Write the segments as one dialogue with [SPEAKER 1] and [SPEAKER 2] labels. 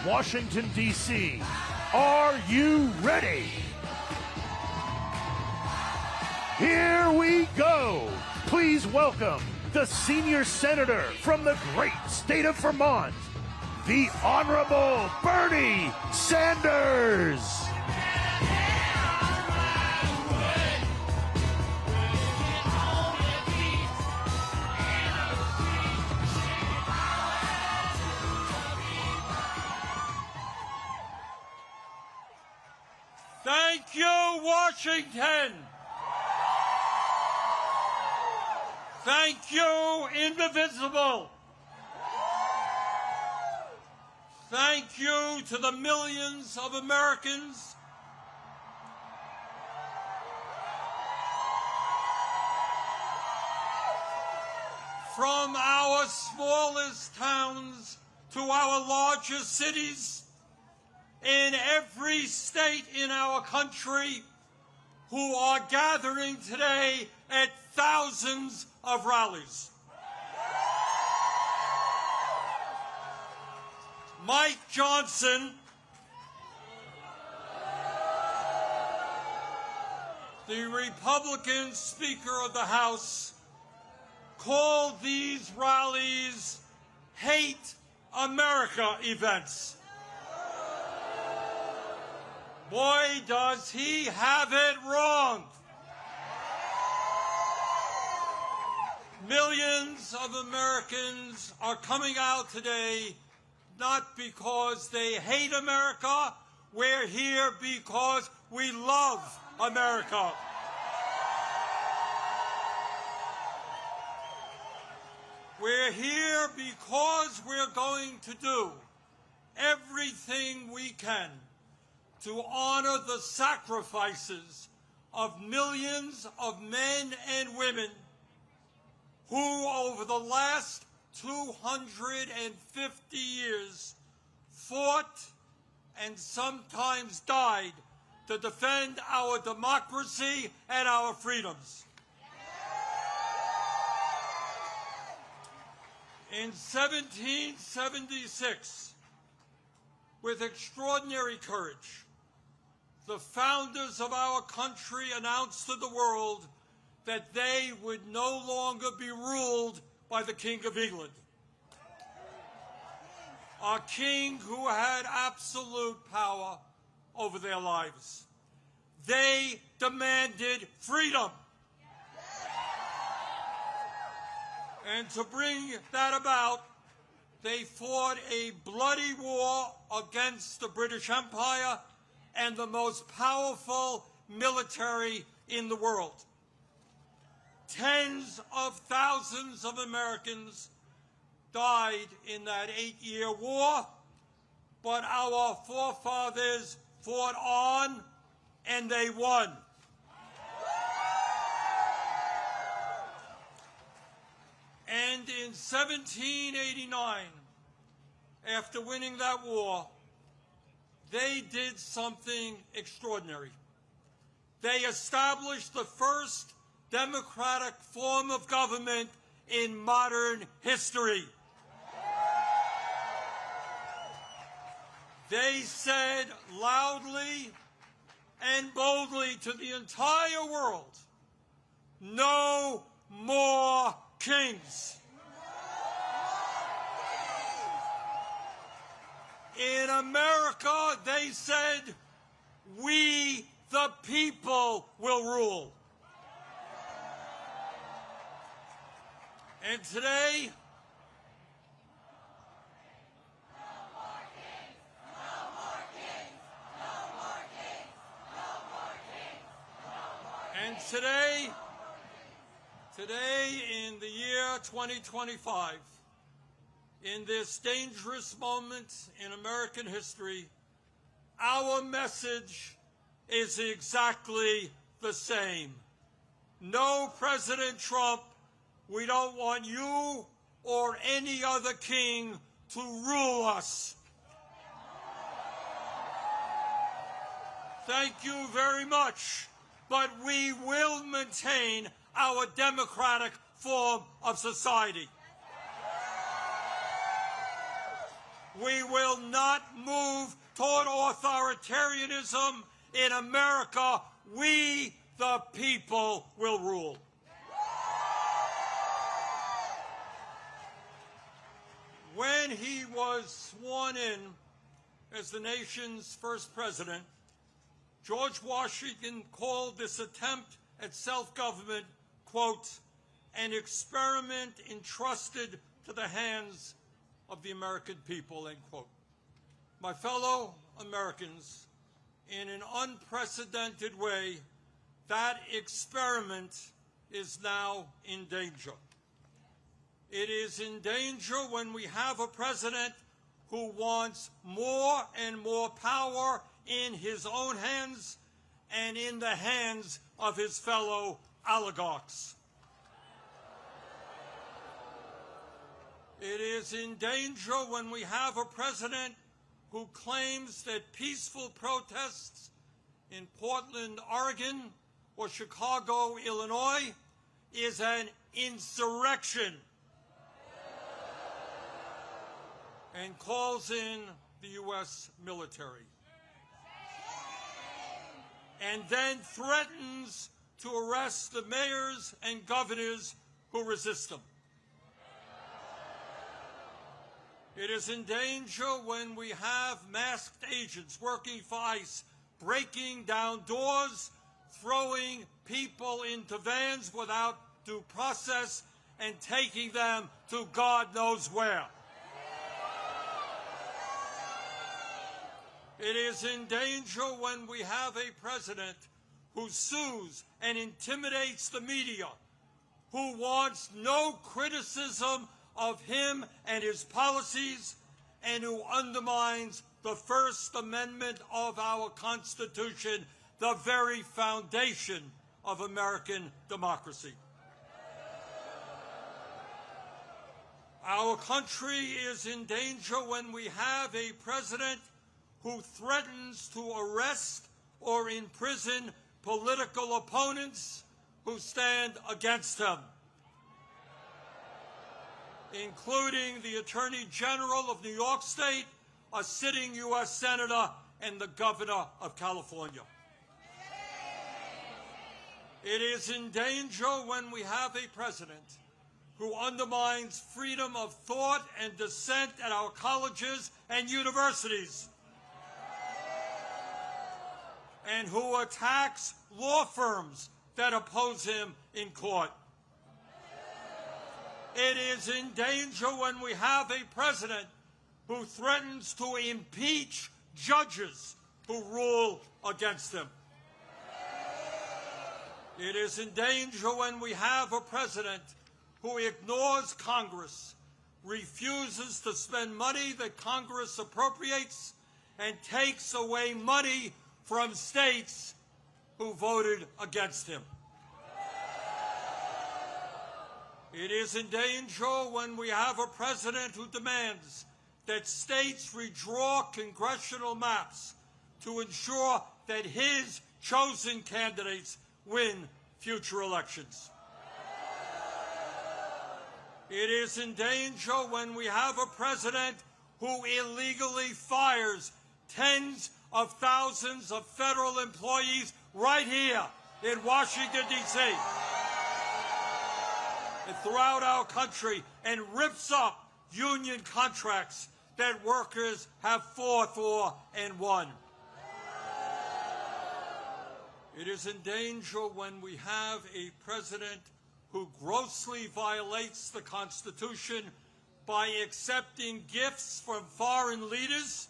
[SPEAKER 1] Washington, D.C. Are you ready? Here we go. Please welcome the senior senator from the great state of Vermont, the Honorable Bernie Sanders.
[SPEAKER 2] Thank you, Washington. Thank you, Indivisible. Thank you to the millions of Americans from our smallest towns to our largest cities in every state in our country who are gathering today at thousands of rallies. Mike Johnson, the Republican Speaker of the House, called these rallies Hate America events. Boy, does he have it wrong. Millions of Americans are coming out today not because they hate America. We're here because we love America. We're here because we're going to do everything we can to honor the sacrifices of millions of men and women who, over the last 250 years, fought and sometimes died to defend our democracy and our freedoms. In 1776, with extraordinary courage, the founders of our country announced to the world that they would no longer be ruled by the King of England, a king who had absolute power over their lives. They demanded freedom. And to bring that about, they fought a bloody war against the British Empire and the most powerful military in the world. Tens of thousands of Americans died in that 8-year war, but our forefathers fought on and they won. And in 1789, after winning that war, they did something extraordinary. They established the first democratic form of government in modern history. They said loudly and boldly to the entire world, no more kings. In America, they said, we, the people, will rule. And today, today in the year 2025, in this dangerous moment in American history, our message is exactly the same. No, President Trump, we don't want you or any other king to rule us. Thank you very much, but we will maintain our democratic form of society. We will not move toward authoritarianism in America. We, the people, will rule. When he was sworn in as the nation's first president, George Washington called this attempt at self-government, quote, an experiment entrusted to the hands of the American people, end quote. My fellow Americans, in an unprecedented way, that experiment is now in danger. It is in danger when we have a president who wants more and more power in his own hands and in the hands of his fellow oligarchs. It is in danger when we have a president who claims that peaceful protests in Portland, Oregon, or Chicago, Illinois, is an insurrection and calls in the U.S. military, and then threatens to arrest the mayors and governors who resist them. It is in danger when we have masked agents working for ICE, breaking down doors, throwing people into vans without due process, and taking them to God knows where. It is in danger when we have a president who sues and intimidates the media, who wants no criticism of him and his policies, and who undermines the First Amendment of our Constitution, the very foundation of American democracy. Our country is in danger when we have a president who threatens to arrest or imprison political opponents who stand against him, including the Attorney General of New York State, a sitting U.S. Senator, and the Governor of California. It is in danger when we have a president who undermines freedom of thought and dissent at our colleges and universities, and who attacks law firms that oppose him in court. It is in danger when we have a president who threatens to impeach judges who rule against him. It is in danger when we have a president who ignores Congress, refuses to spend money that Congress appropriates, and takes away money from states who voted against him. It is in danger when we have a president who demands that states redraw congressional maps to ensure that his chosen candidates win future elections. It is in danger when we have a president who illegally fires tens of thousands of federal employees right here in Washington, D.C. and throughout our country, and rips up union contracts that workers have fought for and won. It is in danger when we have a president who grossly violates the Constitution by accepting gifts from foreign leaders,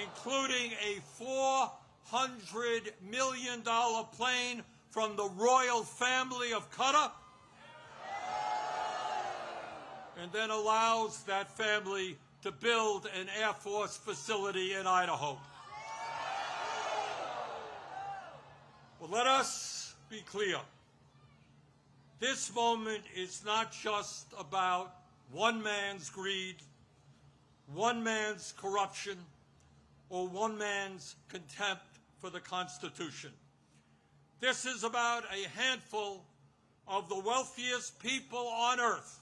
[SPEAKER 2] including a $400 million plane from the royal family of Qatar, and then allows that family to build an Air Force facility in Idaho. Well, let us be clear. This moment is not just about one man's greed, one man's corruption, or one man's contempt for the Constitution. This is about a handful of the wealthiest people on earth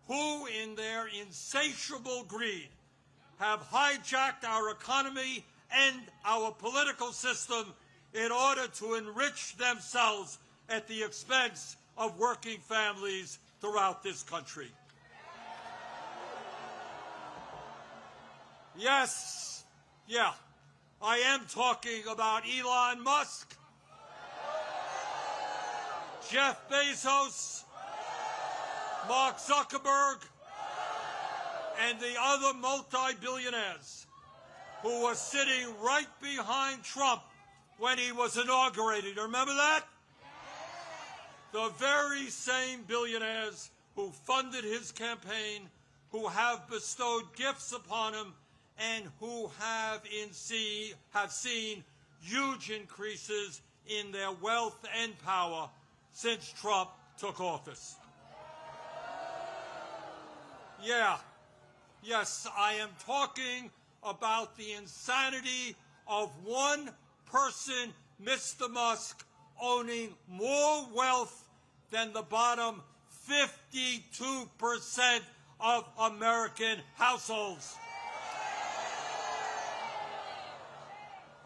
[SPEAKER 2] who in their insatiable greed have hijacked our economy and our political system in order to enrich themselves at the expense of working families throughout this country. Yes, I am talking about Elon Musk, Jeff Bezos, Mark Zuckerberg, and the other multi-billionaires who were sitting right behind Trump when he was inaugurated. Remember that? The very same billionaires who funded his campaign, who have bestowed gifts upon him, and who have seen huge increases in their wealth and power since Trump took office. Yes, I am talking about the insanity of one person, Mr. Musk, owning more wealth than the bottom 52% of American households.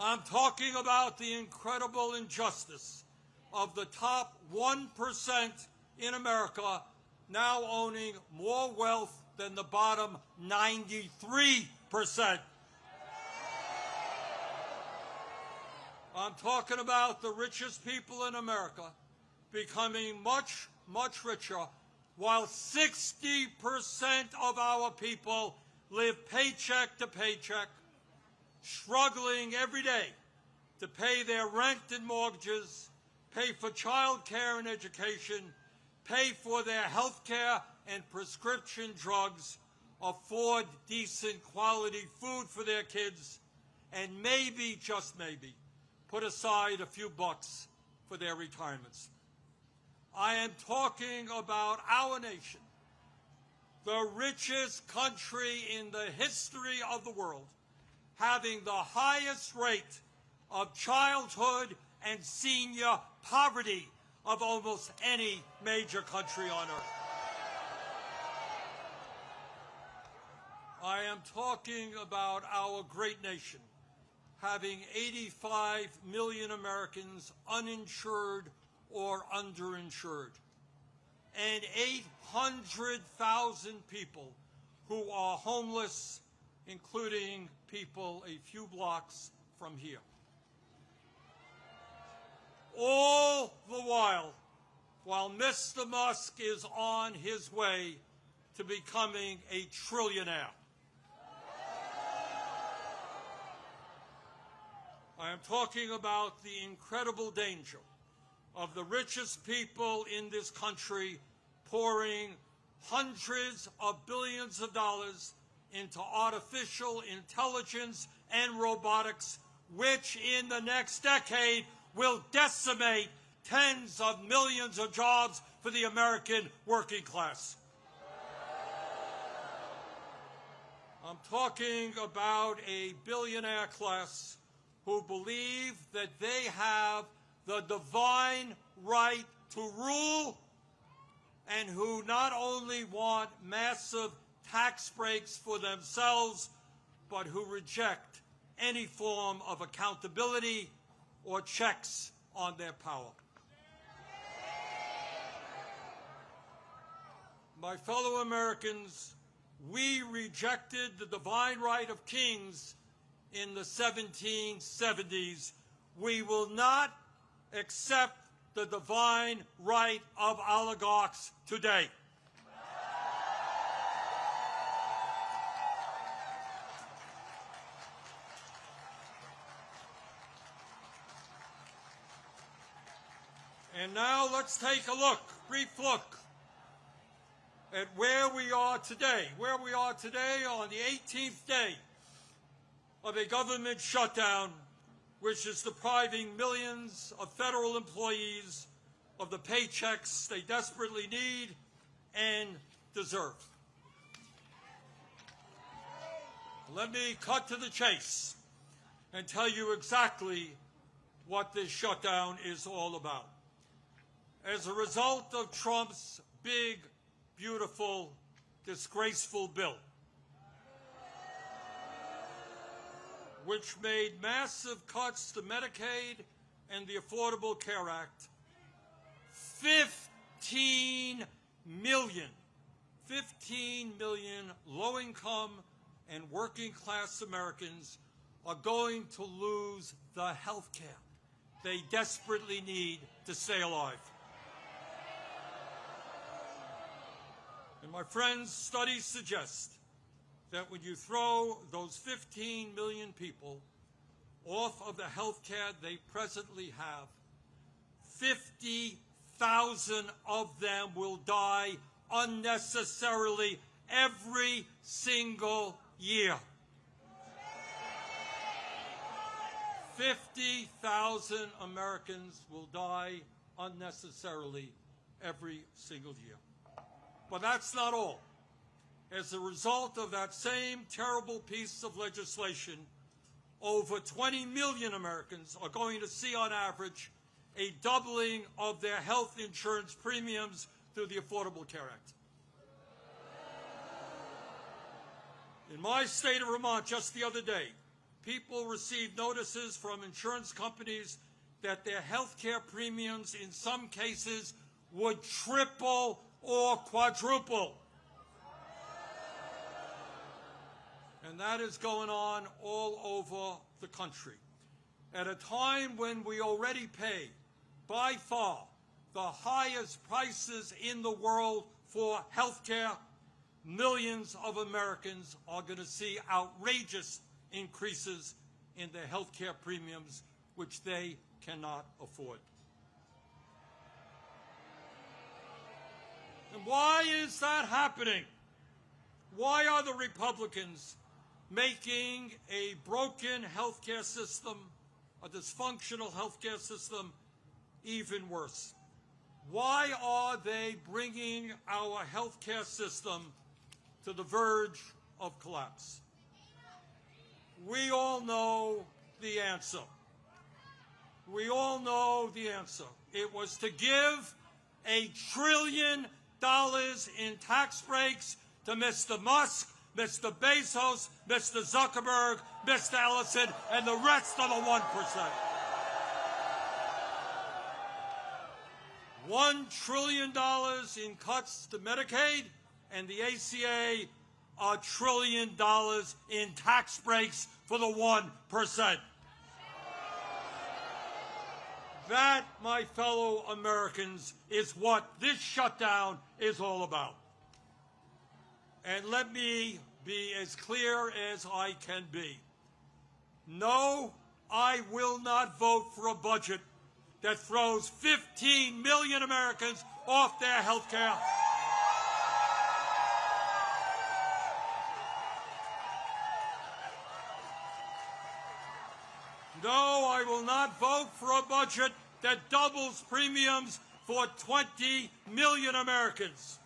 [SPEAKER 2] I'm talking about the incredible injustice of the top 1% in America now owning more wealth than the bottom 93%. I'm talking about the richest people in America becoming much, much richer, while 60% of our people live paycheck to paycheck, struggling every day to pay their rent and mortgages, pay for child care and education, pay for their health care and prescription drugs, afford decent quality food for their kids, and maybe, just maybe, put aside a few bucks for their retirements. I am talking about our nation, the richest country in the history of the world, having the highest rate of childhood and senior poverty of almost any major country on earth. I am talking about our great nation having 85 million Americans uninsured or underinsured, and 800,000 people who are homeless, including people a few blocks from here. All the while Mr. Musk is on his way to becoming a trillionaire. I am talking about the incredible danger of the richest people in this country pouring hundreds of billions of dollars into artificial intelligence and robotics, which in the next decade will decimate tens of millions of jobs for the American working class. I'm talking about a billionaire class who believe that they have the divine right to rule, and who not only want massive tax breaks for themselves, but who reject any form of accountability or checks on their power. My fellow Americans, we rejected the divine right of kings in the 1770s. We will not accept the divine right of oligarchs today. And now let's take a look, brief look, at where we are today. Where we are today on the 18th day of a government shutdown, which is depriving millions of federal employees of the paychecks they desperately need and deserve. Let me cut to the chase and tell you exactly what this shutdown is all about. As a result of Trump's big, beautiful disgraceful bill, which made massive cuts to Medicaid and the Affordable Care Act. 15 million low-income and working-class Americans are going to lose the health care they desperately need to stay alive. And my friends, studies suggest that when you throw those 15 million people off of the health care they presently have, 50,000 of them will die unnecessarily every single year. 50,000 Americans will die unnecessarily every single year. But that's not all. As a result of that same terrible piece of legislation, over 20 million Americans are going to see, on average, a doubling of their health insurance premiums through the Affordable Care Act. In my state of Vermont, just the other day, people received notices from insurance companies that their health care premiums in some cases would triple or quadruple. And that is going on all over the country at a time when we already pay, by far, the highest prices in the world for health care. Millions of Americans are going to see outrageous increases in their health care premiums, which they cannot afford. And why is that happening? Why are the Republicans making a broken health care system, a dysfunctional health care system, even worse? Why are they bringing our health care system to the verge of collapse? We all know the answer. We all know the answer. It was to give $1 trillion in tax breaks to Mr. Musk, Mr. Bezos, Mr. Zuckerberg, Mr. Ellison, and the rest of the 1%. $1 trillion in cuts to Medicaid, and the ACA, $1 trillion in tax breaks for the 1%. That, my fellow Americans, is what this shutdown is all about. And let me be as clear as I can be. No, I will not vote for a budget that throws 15 million Americans off their health care. No, I will not vote for a budget that doubles premiums for 20 million Americans.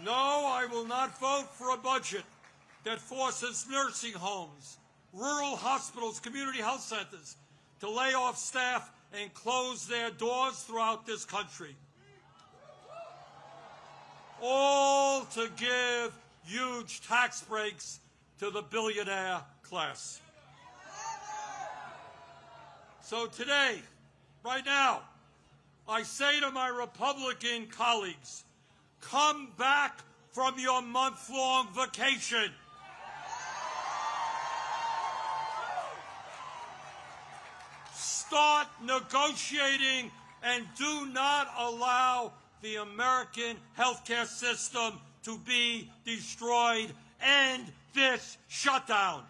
[SPEAKER 2] No, I will not vote for a budget that forces nursing homes, rural hospitals, community health centers to lay off staff and close their doors throughout this country. All to give huge tax breaks to the billionaire class. So today, right now, I say to my Republican colleagues, come back from your month-long vacation. Start negotiating and do not allow the American healthcare system to be destroyed. End this shutdown.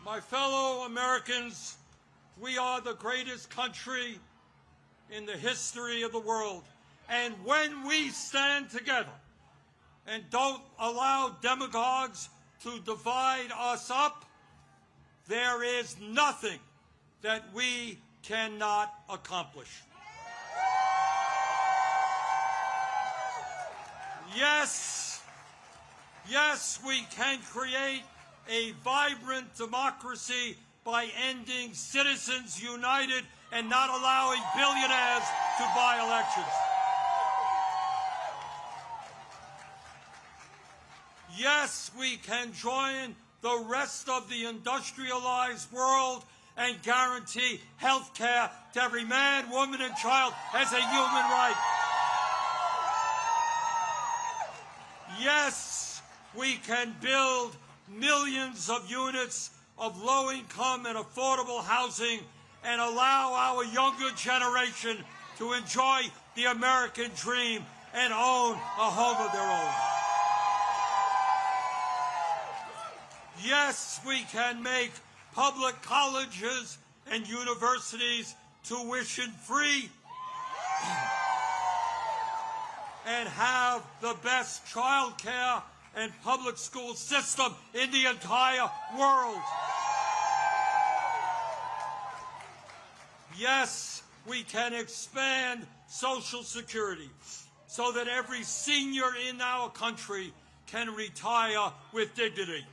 [SPEAKER 2] My fellow Americans, we are the greatest country in the history of the world. And when we stand together and don't allow demagogues to divide us up, there is nothing that we cannot accomplish. Yes, we can create a vibrant democracy by ending Citizens United and not allowing billionaires to buy elections. Yes, we can join the rest of the industrialized world and guarantee health care to every man, woman, and child as a human right. Yes, we can build millions of units of low-income and affordable housing and allow our younger generation to enjoy the American dream and own a home of their own. Yes, we can make public colleges and universities tuition-free and have the best child care and public school system in the entire world. Yes, we can expand Social Security so that every senior in our country can retire with dignity.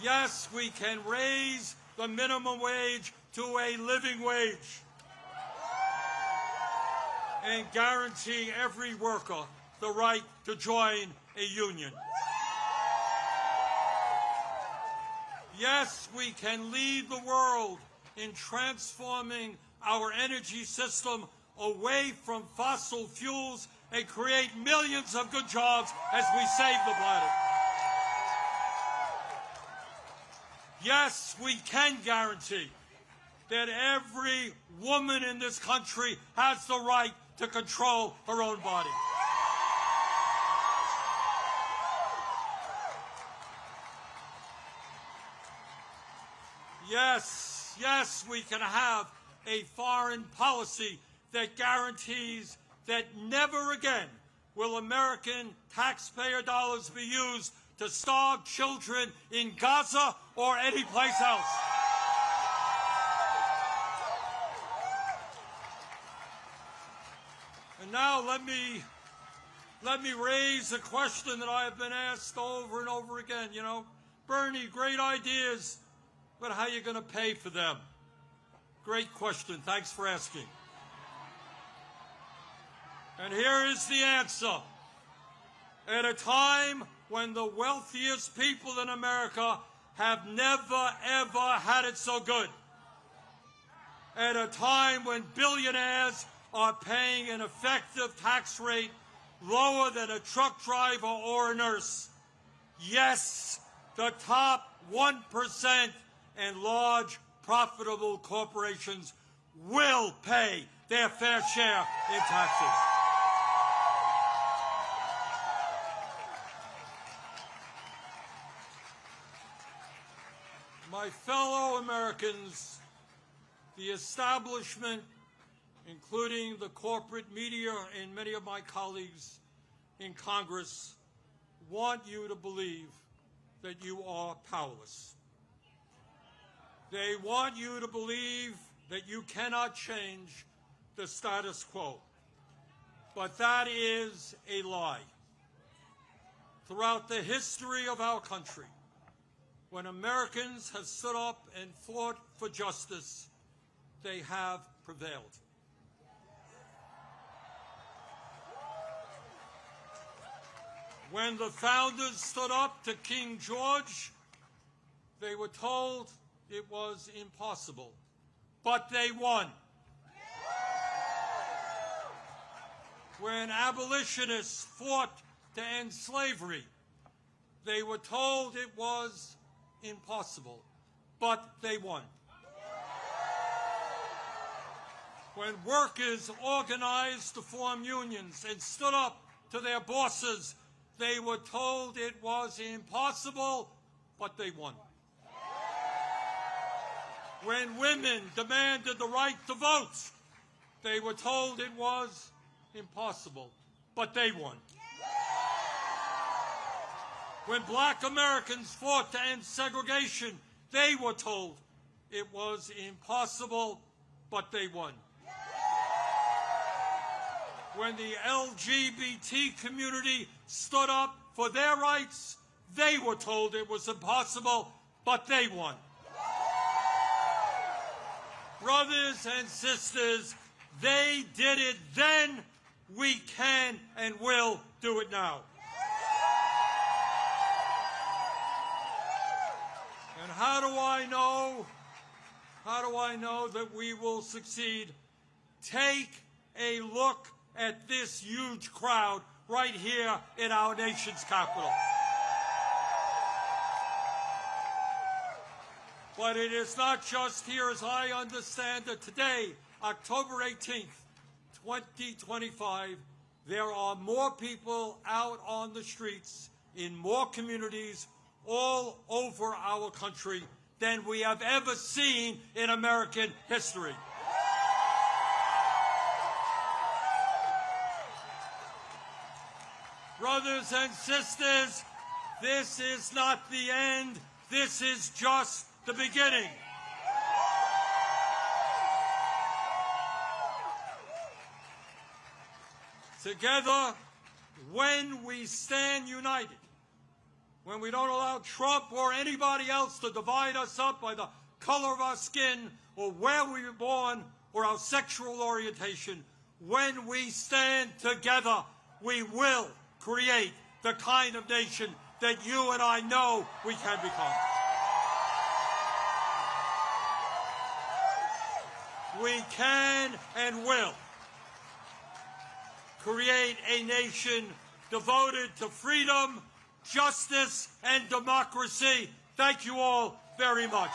[SPEAKER 2] Yes, we can raise the minimum wage to a living wage and guarantee every worker the right to join a union. Yes, we can lead the world in transforming our energy system away from fossil fuels and create millions of good jobs as we save the planet. Yes, we can guarantee that every woman in this country has the right to control her own body. Yes, we can have a foreign policy that guarantees that never again will American taxpayer dollars be used to starve children in Gaza or any place else. And now let me raise a question that I have been asked over and over again. You know, Bernie, great ideas, but how are you going to pay for them? Great question. Thanks for asking. And here is the answer. At a time when the wealthiest people in America have never, ever had it so good, at a time when billionaires are paying an effective tax rate lower than a truck driver or a nurse, yes, the top 1% and large profitable corporations will pay their fair share in taxes. My fellow Americans, the establishment, including the corporate media and many of my colleagues in Congress, want you to believe that you are powerless. They want you to believe that you cannot change the status quo. But that is a lie. Throughout the history of our country, when Americans have stood up and fought for justice, they have prevailed. When the founders stood up to King George, they were told it was impossible, but they won. When abolitionists fought to end slavery, they were told it was impossible, but they won. When workers organized to form unions and stood up to their bosses, they were told it was impossible, but they won. When women demanded the right to vote, they were told it was impossible, but they won. When black Americans fought to end segregation, they were told it was impossible, but they won. When the LGBT community stood up for their rights, they were told it was impossible, but they won. Brothers and sisters, they did it then. We can and will do it now. And how do I know? How do I know that we will succeed? Take a look at this huge crowd right here in our nation's capital. But it is not just here, as I understand it. Today, October 18th, 2025, there are more people out on the streets in more communities all over our country than we have ever seen in American history. Brothers and sisters, this is not the end. This is just the beginning. Together, when we stand united, when we don't allow Trump or anybody else to divide us up by the color of our skin or where we were born or our sexual orientation, when we stand together, we will create the kind of nation that you and I know we can become. We can and will create a nation devoted to freedom, justice, and democracy. Thank you all very much.